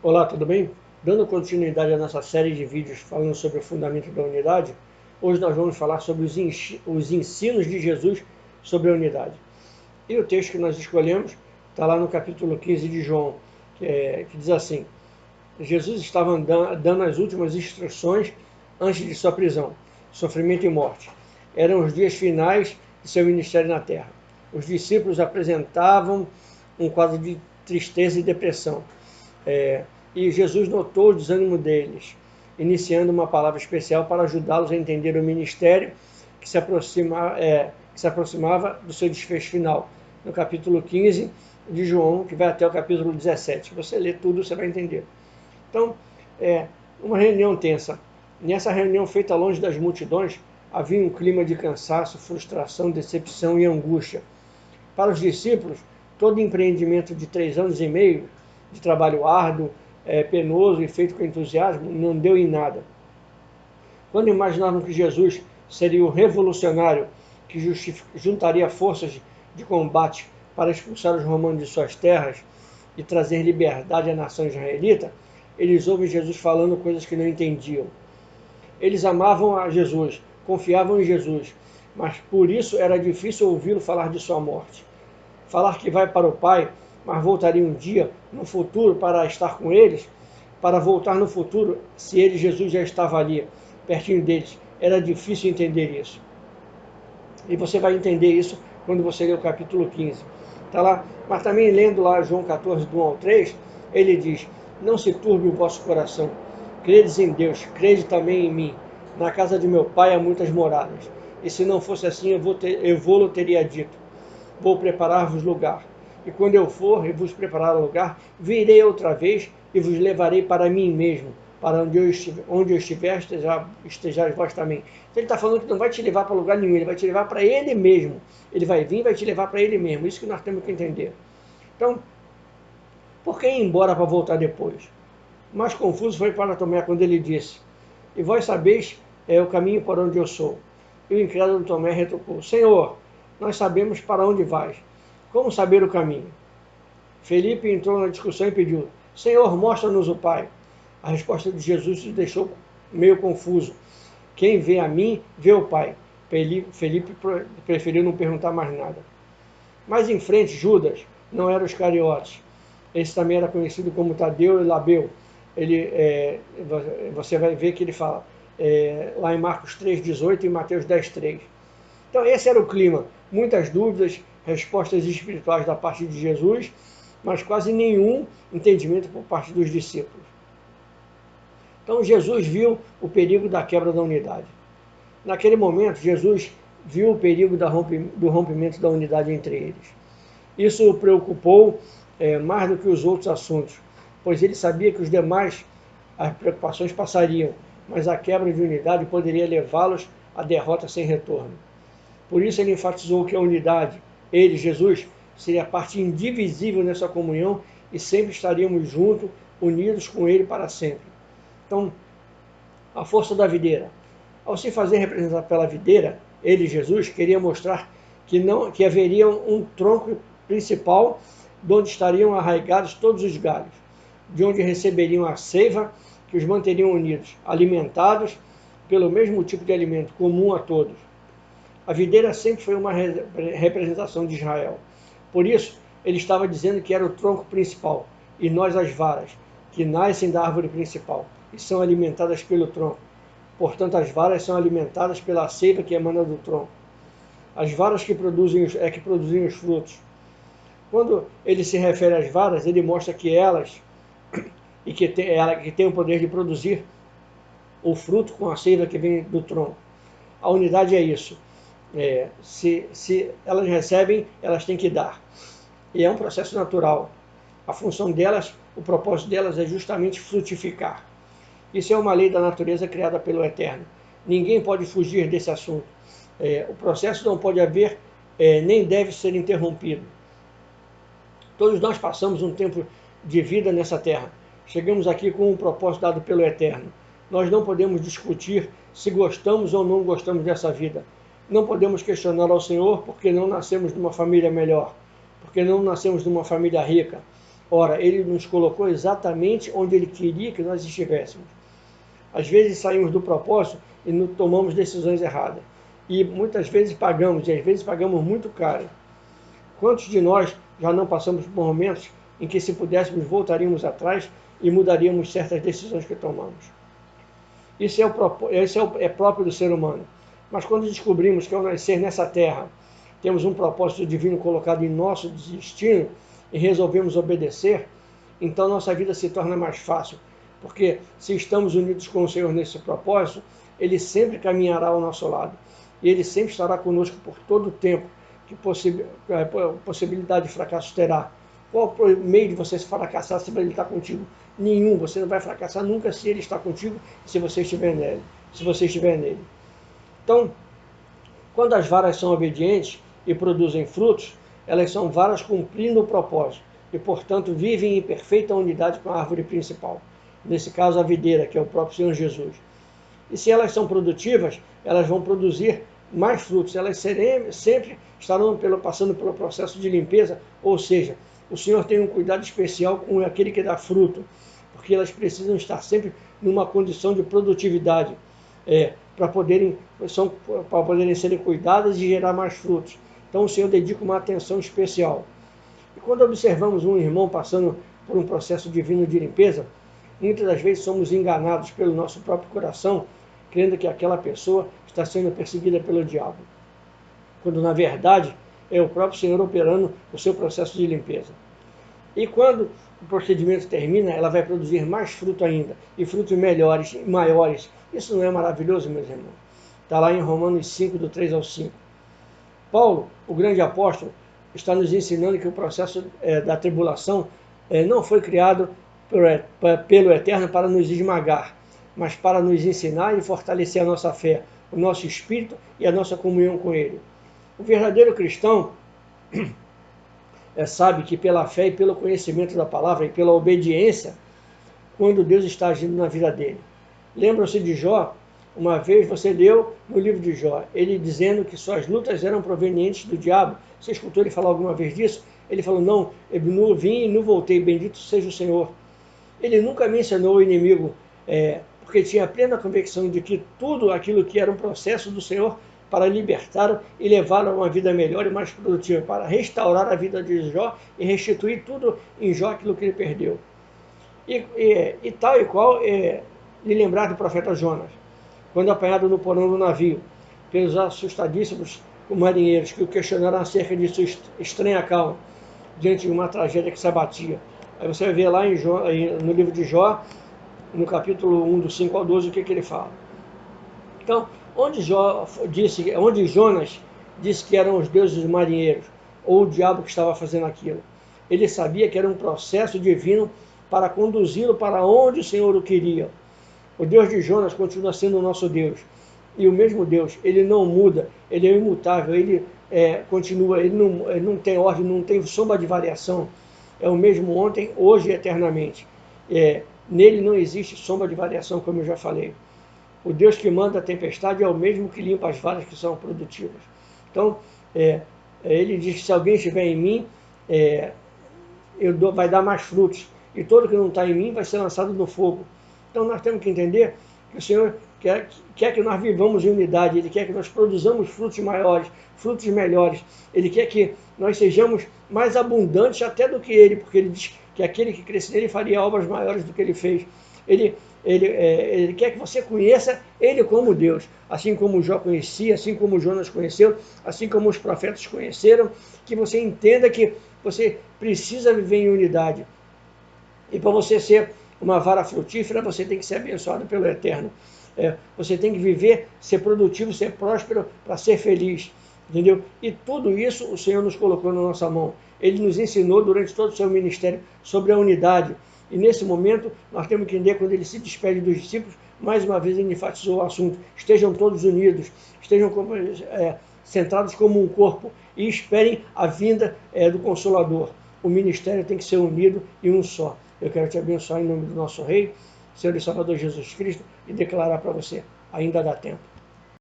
Olá, tudo bem? Dando continuidade à nossa série de vídeos falando sobre o fundamento da unidade, hoje nós vamos falar sobre os ensinos de Jesus sobre a unidade. E o texto que nós escolhemos está lá no capítulo 15 de João, que diz assim: Jesus estava dando as últimas instruções antes de sua prisão, sofrimento e morte. Eram os dias finais de seu ministério na terra. Os discípulos apresentavam um quadro de tristeza e depressão. E Jesus notou o desânimo deles, iniciando uma palavra especial para ajudá-los a entender o ministério que se aproximava do seu desfecho final, no capítulo 15 de João, que vai até o capítulo 17. Se você ler tudo, você vai entender. Então, uma reunião tensa. Nessa reunião feita longe das multidões, havia um clima de cansaço, frustração, decepção e angústia. Para os discípulos, todo empreendimento de 3 anos e meio de trabalho árduo, penoso e feito com entusiasmo, não deu em nada. Quando imaginavam que Jesus seria o revolucionário que juntaria forças de combate para expulsar os romanos de suas terras e trazer liberdade à nação israelita, eles ouvem Jesus falando coisas que não entendiam. Eles amavam a Jesus, confiavam em Jesus, mas por isso era difícil ouvi-lo falar de sua morte. Falar que vai para o Pai, mas voltaria um dia no futuro para estar com eles, para voltar no futuro, se ele, Jesus, já estava ali, pertinho deles. Era difícil entender isso. E você vai entender isso quando você ler o capítulo 15. Tá lá. Mas também lendo lá João 14, do 1 ao 3, ele diz: não se turbe o vosso coração. Credes em Deus, crede também em mim. Na casa de meu pai há muitas moradas. E se não fosse assim, eu vou-lo teria dito. Vou preparar-vos lugar. E quando eu for e vos preparar o lugar, virei outra vez e vos levarei para mim mesmo, para onde eu estiver estejais vós também. Então ele está falando que não vai te levar para lugar nenhum, ele vai te levar para ele mesmo. Ele vai vir e vai te levar para ele mesmo. Isso que nós temos que entender. Então, por que ir embora para voltar depois? Mais confuso foi para Tomé quando ele disse: e vós sabeis o caminho para onde eu sou. E o incrédulo Tomé retrucou: Senhor, nós sabemos para onde vais. Como saber o caminho? Felipe entrou na discussão e pediu: Senhor, mostra-nos o Pai. A resposta de Jesus o deixou meio confuso. Quem vê a mim, vê o Pai. Felipe preferiu não perguntar mais nada. Mais em frente, Judas, não era os Iscariotes. Esse também era conhecido como Tadeu e Labeu. Você vai ver que ele fala lá em Marcos 3,18 e Mateus 10,3. Então esse era o clima. Muitas dúvidas, respostas espirituais da parte de Jesus, mas quase nenhum entendimento por parte dos discípulos. Então Jesus viu o perigo da quebra da unidade. Naquele momento, Jesus viu o perigo do rompimento da unidade entre eles. Isso o preocupou mais do que os outros assuntos, pois ele sabia que os demais, as preocupações passariam, mas a quebra de unidade poderia levá-los à derrota sem retorno. Por isso ele enfatizou que a unidade, ele, Jesus, seria parte indivisível nessa comunhão e sempre estaríamos juntos, unidos com ele para sempre. Então, a força da videira. Ao se fazer representar pela videira, ele, Jesus, queria mostrar que haveria um tronco principal de onde estariam arraigados todos os galhos, de onde receberiam a seiva que os manteriam unidos, alimentados pelo mesmo tipo de alimento comum a todos. A videira sempre foi uma representação de Israel. Por isso, ele estava dizendo que era o tronco principal, e nós as varas, que nascem da árvore principal, e são alimentadas pelo tronco. Portanto, as varas são alimentadas pela seiva que emana do tronco. As varas que produzem os frutos. Quando ele se refere às varas, ele mostra que elas, que tem o poder de produzir o fruto com a seiva que vem do tronco. A unidade é isso. Se elas recebem, elas têm que dar. E é um processo natural. A função delas, o propósito delas é justamente frutificar. Isso é uma lei da natureza criada pelo Eterno. Ninguém pode fugir desse assunto. O processo não pode haver, nem deve ser interrompido. Todos nós passamos um tempo de vida nessa terra. Chegamos aqui com um propósito dado pelo Eterno. Nós não podemos discutir se gostamos ou não gostamos dessa vida. Não podemos questionar ao Senhor porque não nascemos de uma família melhor, porque não nascemos de uma família rica. Ora, Ele nos colocou exatamente onde Ele queria que nós estivéssemos. Às vezes saímos do propósito e tomamos decisões erradas. E muitas vezes pagamos, e às vezes pagamos muito caro. Quantos de nós já não passamos por momentos em que, se pudéssemos, voltaríamos atrás e mudaríamos certas decisões que tomamos? Isso é próprio do ser humano. Mas quando descobrimos que, ao nascer nessa terra, temos um propósito divino colocado em nosso destino e resolvemos obedecer, então nossa vida se torna mais fácil. Porque se estamos unidos com o Senhor nesse propósito, Ele sempre caminhará ao nosso lado. E Ele sempre estará conosco por todo o tempo. Que possibilidade de fracasso terá? Qual o meio de você se fracassar se Ele está contigo? Nenhum. Você não vai fracassar nunca se Ele está contigo e se você estiver nele. Então, quando as varas são obedientes e produzem frutos, elas são varas cumprindo o propósito e, portanto, vivem em perfeita unidade com a árvore principal. Nesse caso, a videira, que é o próprio Senhor Jesus. E se elas são produtivas, elas vão produzir mais frutos. Elas sempre estarão passando pelo processo de limpeza, ou seja, o Senhor tem um cuidado especial com aquele que dá fruto, porque elas precisam estar sempre numa condição de produtividade, para poderem serem cuidadas e gerar mais frutos. Então o Senhor dedica uma atenção especial. E quando observamos um irmão passando por um processo divino de limpeza, muitas das vezes somos enganados pelo nosso próprio coração, crendo que aquela pessoa está sendo perseguida pelo diabo, quando na verdade é o próprio Senhor operando o seu processo de limpeza. E quando o procedimento termina, ela vai produzir mais fruto ainda, e frutos melhores e maiores. Isso não é maravilhoso, meus irmãos? Está lá em Romanos 5, do 3 ao 5. Paulo, o grande apóstolo, está nos ensinando que o processo da tribulação não foi criado pelo Eterno para nos esmagar, mas para nos ensinar e fortalecer a nossa fé, o nosso espírito e a nossa comunhão com Ele. O verdadeiro cristão sabe que pela fé e pelo conhecimento da palavra e pela obediência, quando Deus está agindo na vida dele. Lembram-se de Jó? Uma vez você leu no livro de Jó, ele dizendo que suas lutas eram provenientes do diabo. Você escutou ele falar alguma vez disso? Ele falou, não, eu não vim e não voltei, bendito seja o Senhor. Ele nunca mencionou o inimigo, porque tinha plena convicção de que tudo aquilo que era um processo do Senhor para libertar e levar a uma vida melhor e mais produtiva, para restaurar a vida de Jó e restituir tudo em Jó aquilo que ele perdeu. E tal e qual lhe lembrar do profeta Jonas, quando apanhado no porão do navio, pelos assustadíssimos marinheiros que o questionaram acerca de sua estranha calma, diante de uma tragédia que se abatia. Aí você vai ver lá no livro de Jó, no capítulo 1, do 5 ao 12, o que ele fala. Então, onde Jonas disse que eram os deuses marinheiros, ou o diabo que estava fazendo aquilo, ele sabia que era um processo divino para conduzi-lo para onde o Senhor o queria. O Deus de Jonas continua sendo o nosso Deus. E o mesmo Deus, ele não muda, ele é imutável, ele continua, ele não tem ordem, não tem sombra de variação. É o mesmo ontem, hoje e eternamente. Nele não existe sombra de variação, como eu já falei. O Deus que manda a tempestade é o mesmo que limpa as varas que são produtivas. Então, ele diz que se alguém estiver em mim, vai dar mais frutos. E todo que não está em mim vai ser lançado no fogo. Então nós temos que entender que o Senhor quer que nós vivamos em unidade. Ele quer que nós produzamos frutos maiores, frutos melhores. Ele quer que nós sejamos mais abundantes até do que Ele, porque Ele diz que aquele que cresce nele faria obras maiores do que Ele fez. Ele quer que você conheça Ele como Deus, assim como Jó conhecia, assim como Jonas conheceu, assim como os profetas conheceram, que você entenda que você precisa viver em unidade. E para você ser uma vara frutífera, você tem que ser abençoado pelo Eterno. Você tem que viver, ser produtivo, ser próspero, para ser feliz. Entendeu? E tudo isso o Senhor nos colocou na nossa mão. Ele nos ensinou durante todo o seu ministério sobre a unidade. E nesse momento, nós temos que entender, quando ele se despede dos discípulos, mais uma vez ele enfatizou o assunto. Estejam todos unidos, estejam centrados como um corpo e esperem a vinda do Consolador. O ministério tem que ser unido e um só. Eu quero te abençoar em nome do nosso Rei, Senhor e Salvador Jesus Cristo, e declarar para você, ainda dá tempo.